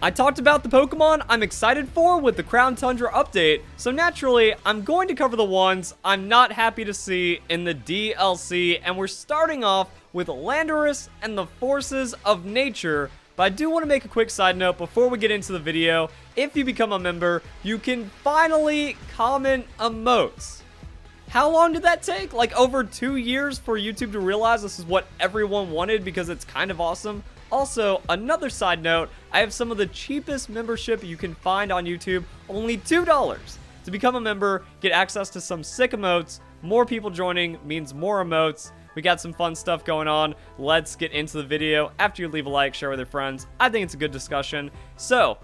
I talked about the Pokemon I'm excited for with the Crown Tundra update, so naturally, I'm going to cover the ones I'm not happy to see in the DLC, and we're starting off with Landorus and the Forces of Nature. But I do want to make a quick side note before we get into the video. If you become a member, you can finally comment emotes. How long did that take? Like over 2 years for YouTube to realize this is what everyone wanted because it's kind of awesome. Also, another side note, I have some of the cheapest membership you can find on YouTube, only $2. To become a member, get access to some sick emotes. More people joining means more emotes. We got some fun stuff going on. Let's get into the video. After you leave a like, share with your friends. I think it's a good discussion. So,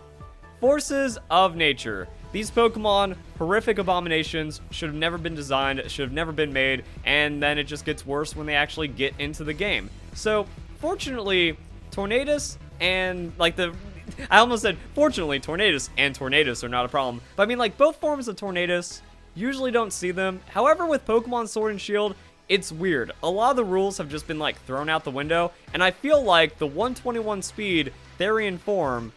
Forces of Nature. These Pokemon, horrific abominations, should have never been designed, should have never been made, and then it just gets worse when they actually get into the game. So, fortunately, Tornadus and, I almost said, fortunately, Tornadus and Tornadus are not a problem. But I mean, like, both forms of Tornadus, usually don't see them. However, with Pokemon Sword and Shield, it's weird. A lot of the rules have just been, like, thrown out the window, and I feel like the 121 speed Therian form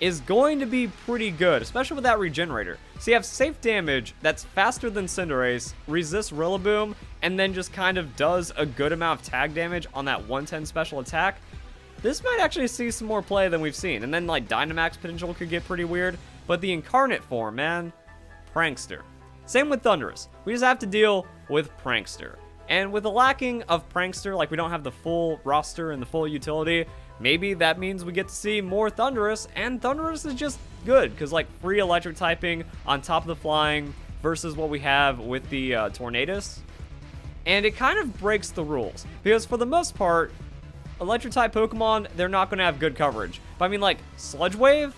is going to be pretty good, especially with that regenerator. So you have safe damage that's faster than Cinderace, resists Rillaboom, and then just kind of does a good amount of tag damage on that 110 special attack. This might actually see some more play than we've seen. And then, like, Dynamax potential could get pretty weird. But the incarnate form, man, Prankster. Same with Thundurus. We just have to deal with Prankster. And with the lacking of Prankster, like, we don't have the full roster and the full utility, maybe that means we get to see more Thundurus. And Thundurus is just good, because, like, free electric typing on top of the flying versus what we have with the Tornadus. And it kind of breaks the rules. Because for the most part, Electric-type Pokemon, they're not going to have good coverage. But I mean, like, Sludge Wave?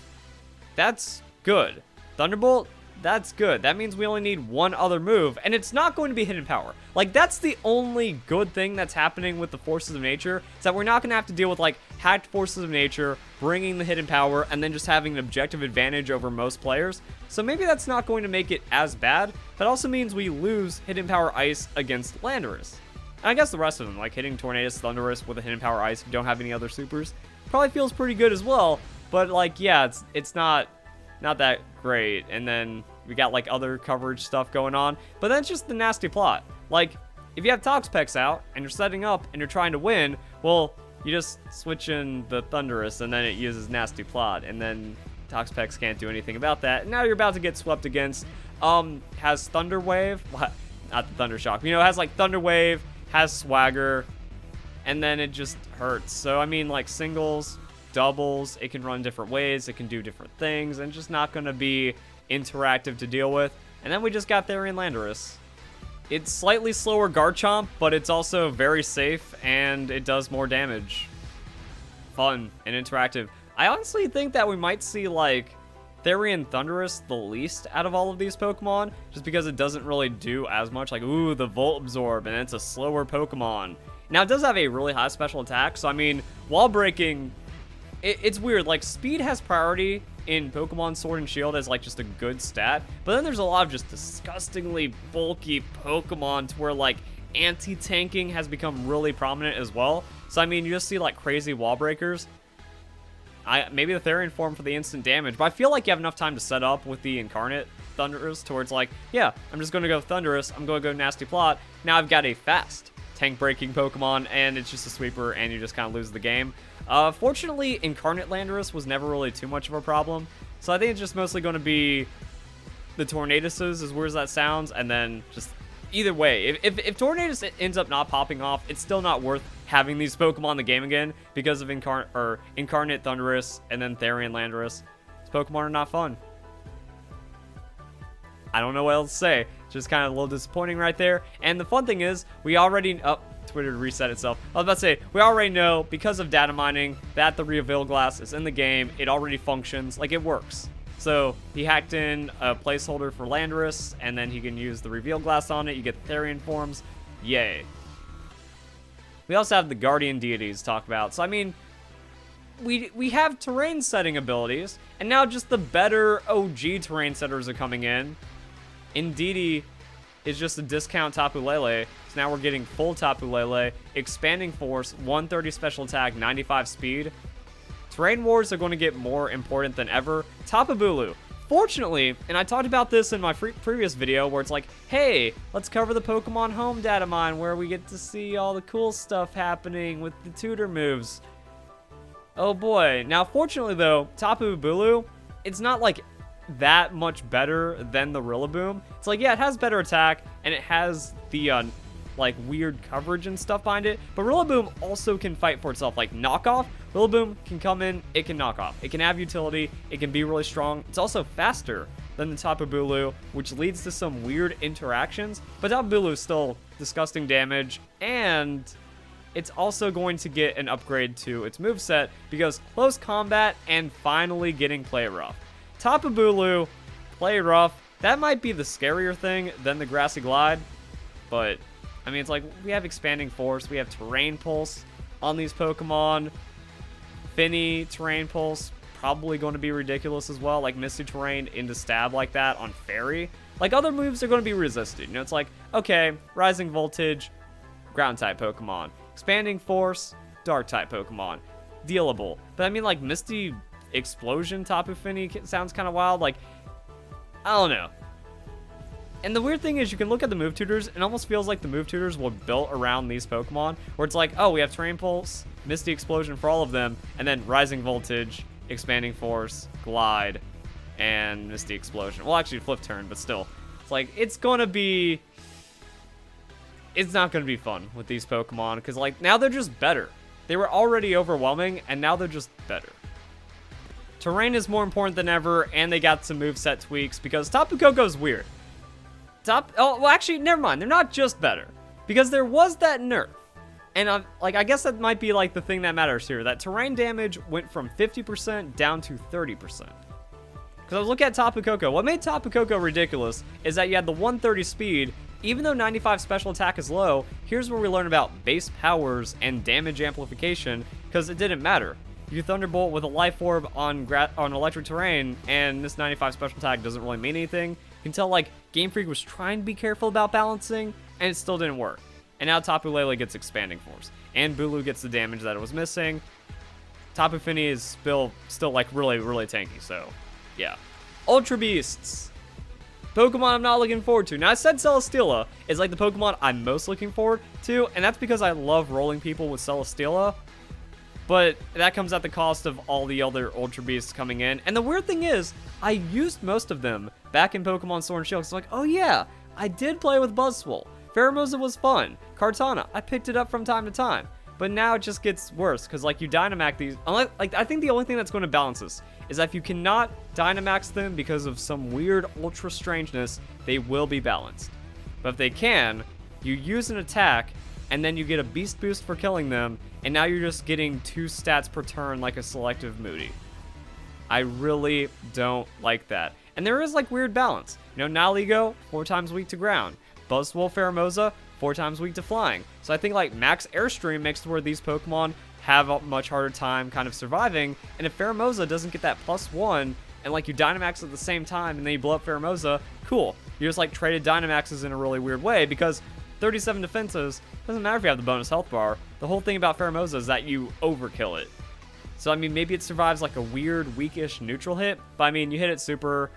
That's good. Thunderbolt? That's good. That means we only need one other move, and it's not going to be Hidden Power. Like, that's the only good thing that's happening with the Forces of Nature, is that we're not going to have to deal with, like, hacked Forces of Nature, bringing the Hidden Power, and then just having an objective advantage over most players. So maybe that's not going to make it as bad. That also means we lose Hidden Power Ice against Landorus. And I guess the rest of them, like hitting Tornadus, Thundurus with a Hidden Power Ice if you don't have any other supers, probably feels pretty good as well. But, like, yeah, it's not that great. And then we got, like, other coverage stuff going on. But that's just the nasty plot. Like, if you have Toxapex out and you're setting up and you're trying to win, well, you just switch in the Thundurus and then it uses nasty plot. And then Toxapex can't do anything about that. And now you're about to get swept against, has Thunder Wave, what? Not the Thunder Shock. You know, it has, like, Thunder Wave, has Swagger, and then it just hurts. So, I mean, like, singles, doubles, it can run different ways, it can do different things, and just not going to be interactive to deal with. And then we just got Therian Landorus. It's slightly slower Garchomp, but it's also very safe, and it does more damage. Fun and interactive. I honestly think that we might see, like, Therian Thundurus the least out of all of these Pokemon, just because it doesn't really do as much. Like, ooh, the Volt Absorb, and it's a slower Pokemon. Now, it does have a really high special attack, so I mean, Wall Breaking, it's weird. Like, speed has priority in Pokemon Sword and Shield as, like, just a good stat, but then there's a lot of just disgustingly bulky Pokemon to where, like, anti-tanking has become really prominent as well. So, I mean, you just see, like, crazy Wall Breakers. Maybe the Therian form for the instant damage, but I feel like you have enough time to set up with the Incarnate Thundurus towards, like, yeah, I'm just going to go Thundurus, I'm going to go Nasty Plot. Now I've got a fast tank-breaking Pokemon, and it's just a sweeper, and you just kind of lose the game. Fortunately, Incarnate Landorus was never really too much of a problem, so I think it's just mostly going to be the Tornaduses, as weird as that sounds, and then just either way. If Tornadus ends up not popping off, it's still not worth having these Pokemon in the game again because of Incarnate Thundurus and then Therian Landorus. These Pokemon are not fun. I don't know what else to say. Just kind of a little disappointing right there. And the fun thing is, we already... Oh, Twitter reset itself. I was about to say, we already know, because of data mining, that the Reveal Glass is in the game. It already functions. Like, it works. So, he hacked in a placeholder for Landorus, and then he can use the Reveal Glass on it. You get the Therian forms. Yay. We also have the Guardian Deities to talk about. So, I mean, we have terrain setting abilities, and now just the better OG terrain setters are coming in. Indeedee is just a discount Tapu Lele, so now we're getting full Tapu Lele, expanding force, 130 special attack, 95 speed. Terrain wars are going to get more important than ever. Tapu Bulu. Fortunately, and I talked about this in my previous video where it's like, hey, let's cover the Pokemon home data mine where we get to see all the cool stuff happening with the tutor moves. Oh boy. Now, fortunately though, Tapu Bulu, it's not like that much better than the Rillaboom. It's like, yeah, it has better attack and it has the like weird coverage and stuff behind it, but Rillaboom also can fight for itself. Like knockoff, Rillaboom can come in, it can knock off, it can have utility, it can be really strong. It's also faster than the Tapu Bulu, which leads to some weird interactions, but Tapu Bulu is still disgusting damage, and it's also going to get an upgrade to its moveset because close combat and finally getting play rough. Tapu Bulu, play rough, that might be the scarier thing than the Grassy Glide, but I mean, it's like, we have Expanding Force, we have Terrain Pulse on these Pokemon. Finny, Terrain Pulse, probably going to be ridiculous as well, like Misty Terrain into Stab like that on Fairy. Like, other moves are going to be resisted. You know, it's like, okay, Rising Voltage, Ground-type Pokemon. Expanding Force, Dark-type Pokemon. Dealable. But I mean, like, Misty Explosion Tapu Fini sounds kind of wild. Like, I don't know. And the weird thing is, you can look at the move tutors, and it almost feels like the move tutors were built around these Pokemon, where it's like, oh, we have Terrain Pulse, Misty Explosion for all of them, and then Rising Voltage, Expanding Force, Glide, and Misty Explosion. Well, actually, Flip Turn, but still. It's like, it's not gonna be fun with these Pokemon, because, like, now they're just better. They were already overwhelming, and now they're just better. Terrain is more important than ever, and they got some moveset tweaks, because Tapu Koko's weird. Oh, well, actually, never mind. They're not just better. Because there was that nerf. And, I guess that might be, like, the thing that matters here. That terrain damage went from 50% down to 30%. Because I was looking at Tapu Koko. What made Tapu Koko ridiculous is that you had the 130 speed. Even though 95 special attack is low, here's where we learn about base powers and damage amplification. Because it didn't matter. You Thunderbolt with a Life Orb on electric terrain, and this 95 special attack doesn't really mean anything. You can tell, like, Game Freak was trying to be careful about balancing, and it still didn't work. And now Tapu Lele gets Expanding Force, and Bulu gets the damage that it was missing. Tapu Fini is still like, really, really tanky, so, yeah. Ultra Beasts. Pokemon I'm not looking forward to. Now, I said Celesteela is, like, the Pokemon I'm most looking forward to, and that's because I love rolling people with Celesteela. But that comes at the cost of all the other Ultra Beasts coming in. And the weird thing is, I used most of them back in Pokemon Sword and Shield. It's like, oh yeah, I did play with Buzzwole. Pheromosa was fun. Kartana, I picked it up from time to time. But now it just gets worse, because like you Dynamax these, unless, like, I think the only thing that's going to balance this is that if you cannot Dynamax them because of some weird Ultra Strangeness, they will be balanced. But if they can, you use an attack, and then you get a Beast Boost for killing them, and now you're just getting 2 stats per turn like a Selective Moody. I really don't like that. And there is, like, weird balance. You know, Naligo, 4 times weak to ground. Buzzwole, Pheromosa, 4 times weak to flying. So I think, like, Max Airstream makes it where these Pokemon have a much harder time kind of surviving, and if Pheromosa doesn't get that +1, and, like, you Dynamax at the same time, and then you blow up Pheromosa, cool. You just, like, traded Dynamaxes in a really weird way, because 37 defenses, doesn't matter if you have the bonus health bar. The whole thing about Pheromosa is that you overkill it. So, I mean, maybe it survives like a weird, weakish neutral hit, but I mean, you hit it super,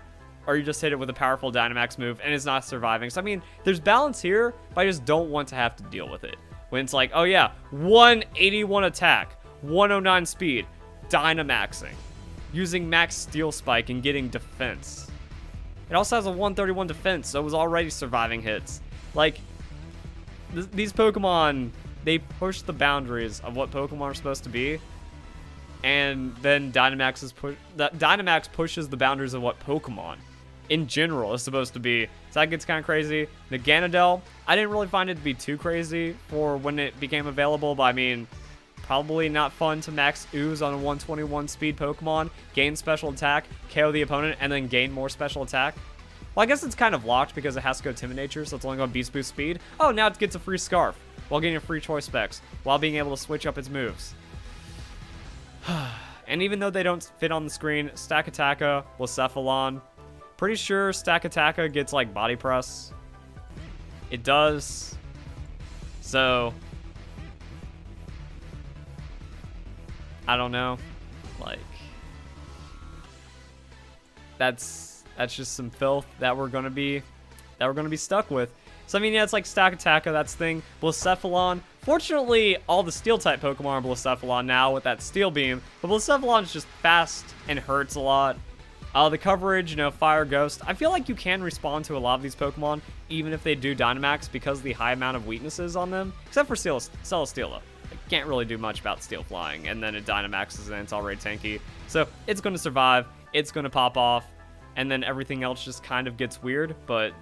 or you just hit it with a powerful Dynamax move, and it's not surviving. So, I mean, there's balance here, but I just don't want to have to deal with it. When it's like, oh yeah, 181 attack, 109 speed, Dynamaxing, using max Steel Spike and getting defense. It also has a 131 defense, so it was already surviving hits. Like, these Pokemon, they push the boundaries of what Pokemon are supposed to be, and then Dynamax pushes the boundaries of what Pokemon in general is supposed to be. So that gets kind of crazy. The Ganondorf, I didn't really find it to be too crazy for when it became available, but I mean, probably not fun to max Ooze on a 121 speed Pokemon, gain special attack, KO the opponent, and then gain more special attack. Well, I guess it's kind of locked because it has to go Timid Nature, so it's only going Beast Boost speed. Oh, now it gets a free Scarf while getting a free Choice Specs, while being able to switch up its moves. And even though they don't fit on the screen, Stakataka, Blacephalon, pretty sure Stakataka gets, like, Body Press. It does. So, I don't know. Like, that's just some filth that we're gonna be stuck with. So I mean, yeah, it's like Stack Attacka, that's the thing. Blacephalon. Fortunately, all the Steel-type Pokemon are Blacephalon now with that Steel Beam, but Blacephalon is just fast and hurts a lot. The coverage, you know, Fire Ghost. I feel like you can respond to a lot of these Pokemon, even if they do Dynamax, because of the high amount of weaknesses on them. Except for Celesteela. It can't really do much about Steel Flying, and then it Dynamaxes and it's already tanky. So it's going to survive, it's going to pop off, and then everything else just kind of gets weird, but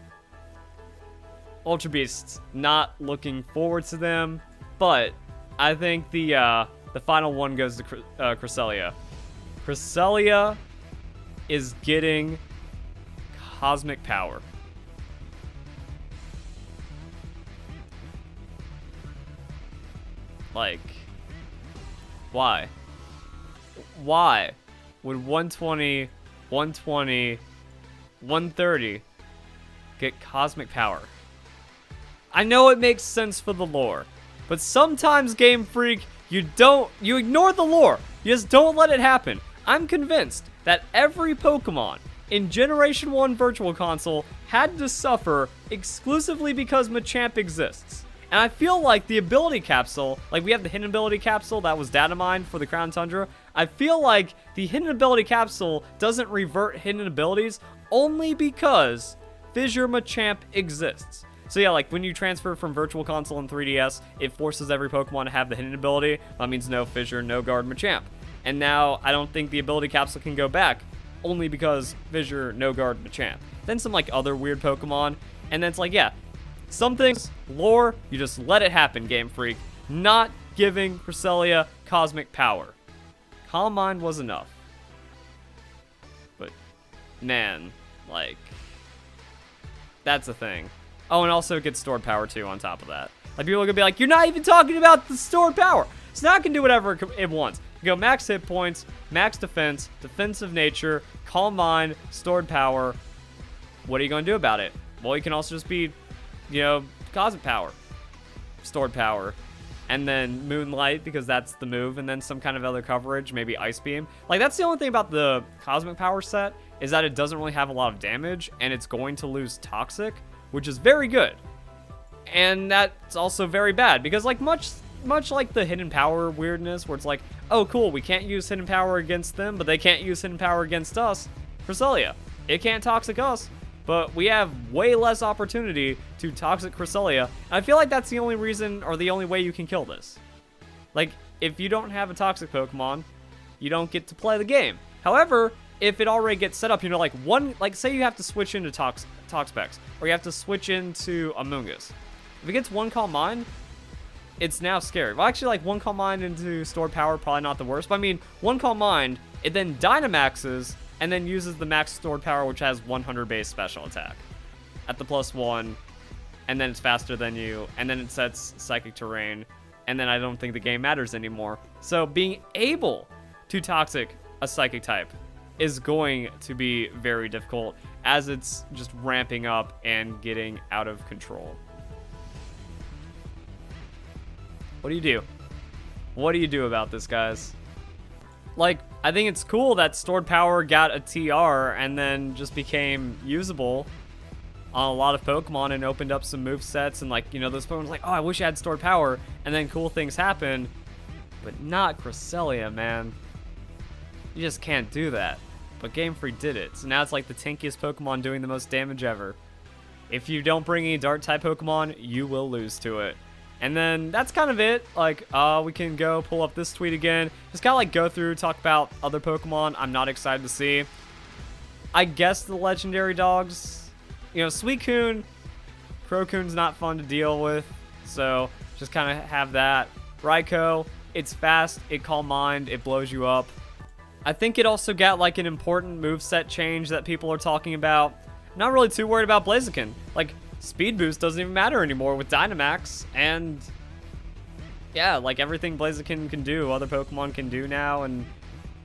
Ultra Beasts, not looking forward to them, but I think the final one goes to Cresselia. Cresselia is getting cosmic power. Like, why? Why would 120, 120, 130 get cosmic power? I know it makes sense for the lore, but sometimes, Game Freak, you ignore the lore. You just don't let it happen. I'm convinced that every Pokemon in Generation 1 Virtual Console had to suffer exclusively because Machamp exists. And I feel like the ability capsule, like we have the hidden ability capsule that was data mined for the Crown Tundra, I feel like the hidden ability capsule doesn't revert hidden abilities only because Fissure Machamp exists. So yeah, like when you transfer from Virtual Console and 3DS, it forces every Pokemon to have the hidden ability. That means no Fissure, no Guard Machamp. And now I don't think the ability capsule can go back, only because Fissure, no Guard Machamp. Then some like other weird Pokemon, and then it's like, yeah, some things, lore, you just let it happen, Game Freak. Not giving Cresselia cosmic power. Calm Mind was enough. But, man, like, that's a thing. Oh, and also it gets stored power too on top of that. Like, people are gonna be like, you're not even talking about the stored power. It's not gonna do whatever it wants. You go max hit points, max defense, defensive nature, Calm Mind, stored power. What are you gonna do about it? Well, you can also just be, you know, cosmic power, stored power, and then Moonlight, because that's the move, and then some kind of other coverage, maybe Ice Beam. Like, that's the only thing about the cosmic power set, is that it doesn't really have a lot of damage, and it's going to lose Toxic, which is very good. And that's also very bad, because like much like the hidden power weirdness, where it's like, oh cool, we can't use hidden power against them, but they can't use hidden power against us. Cresselia, it can't Toxic us, but we have way less opportunity to Toxic Cresselia. And I feel like that's the only reason, or the only way you can kill this. Like, if you don't have a Toxic Pokemon, you don't get to play the game. However, if it already gets set up, you know, like say you have to switch into Toxapex, or you have to switch into Amoonguss. If it gets one Calm Mind, it's now scary. Well, actually, like one Calm Mind into stored power, probably not the worst. But I mean, one Calm Mind, it then Dynamaxes, and then uses the max stored power, which has 100 base special attack at the +1, and then it's faster than you, and then it sets Psychic Terrain, and then I don't think the game matters anymore. So being able to Toxic a Psychic type is going to be very difficult, as it's just ramping up and getting out of control. What do you do? What do you do about this, guys? Like, I think it's cool that stored power got a TR and then just became usable on a lot of Pokemon and opened up some movesets, and like, you know, those Pokemon's like, oh, I wish I had stored power, and then cool things happen, but not Cresselia, man. You just can't do that. But Game Freak did it, so now it's like the tankiest Pokemon doing the most damage ever. If you don't bring any Dark-type Pokemon, you will lose to it. And then that's kind of it. Like, we can go pull up this tweet again. Just kind of like go through, talk about other Pokemon I'm not excited to see. I guess the legendary dogs. You know, Suicune, Crocoon's not fun to deal with. So just kind of have that. Raikou, it's fast, it Calm Mind, it blows you up. I think it also got like an important moveset change that people are talking about. Not really too worried about Blaziken. Like, Speed Boost doesn't even matter anymore with Dynamax, and yeah, like everything Blaziken can do, other Pokemon can do now, and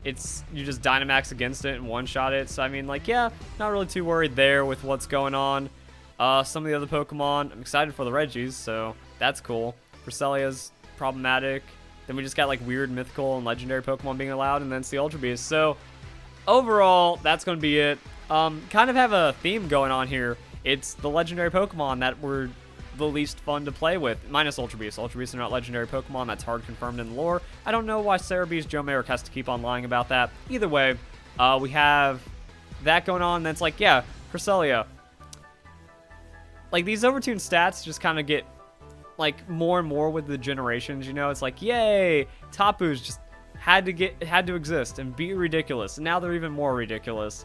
it's, you just Dynamax against it and one-shot it. So I mean, like, yeah, not really too worried there with what's going on. Some of the other Pokemon, I'm excited for the Regis, so that's cool. Cresselia's problematic. Then we just got like weird mythical and legendary Pokemon being allowed, and then it's the Ultra Beast. So overall, that's going to be it. Kind of have a theme going on here. It's the legendary Pokemon that were the least fun to play with, minus Ultra Beast. Ultra Beasts are not legendary Pokemon. That's hard confirmed in the lore. I don't know why Cerebeast Joe Merrick has to keep on lying about that. Either way, we have that going on. And then it's like, yeah, Cresselia. Like, these overtuned stats just kind of get, like, more and more with the generations, you know? It's like, yay, Tapu's just had to exist and be ridiculous. And now they're even more ridiculous.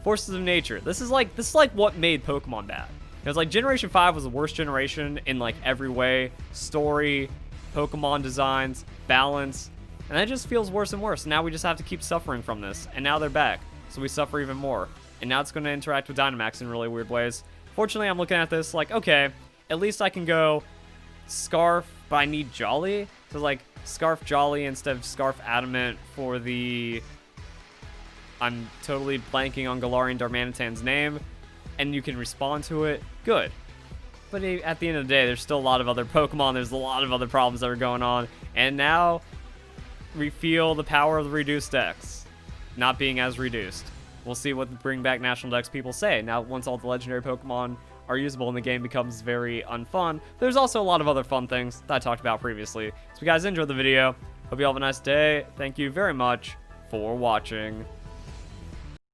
Forces of nature. This is like what made Pokemon bad. Because, like, Generation 5 was the worst generation in, like, every way. Story, Pokemon designs, balance. And that just feels worse and worse. Now we just have to keep suffering from this. And now they're back. So we suffer even more. And now it's going to interact with Dynamax in really weird ways. Fortunately, I'm looking at this like, okay, at least I can go Scarf, but I need Jolly. So, like, Scarf Jolly instead of Scarf Adamant for the... I'm totally blanking on Galarian Darmanitan's name. And you can respond to it. Good. But at the end of the day, there's still a lot of other Pokemon. There's a lot of other problems that are going on. And now we feel the power of the reduced decks not being as reduced. We'll see what the Bring Back National Dex people say. Now, once all the legendary Pokemon are usable and the game becomes very unfun, there's also a lot of other fun things that I talked about previously. So if you guys enjoyed the video, hope you all have a nice day. Thank you very much for watching.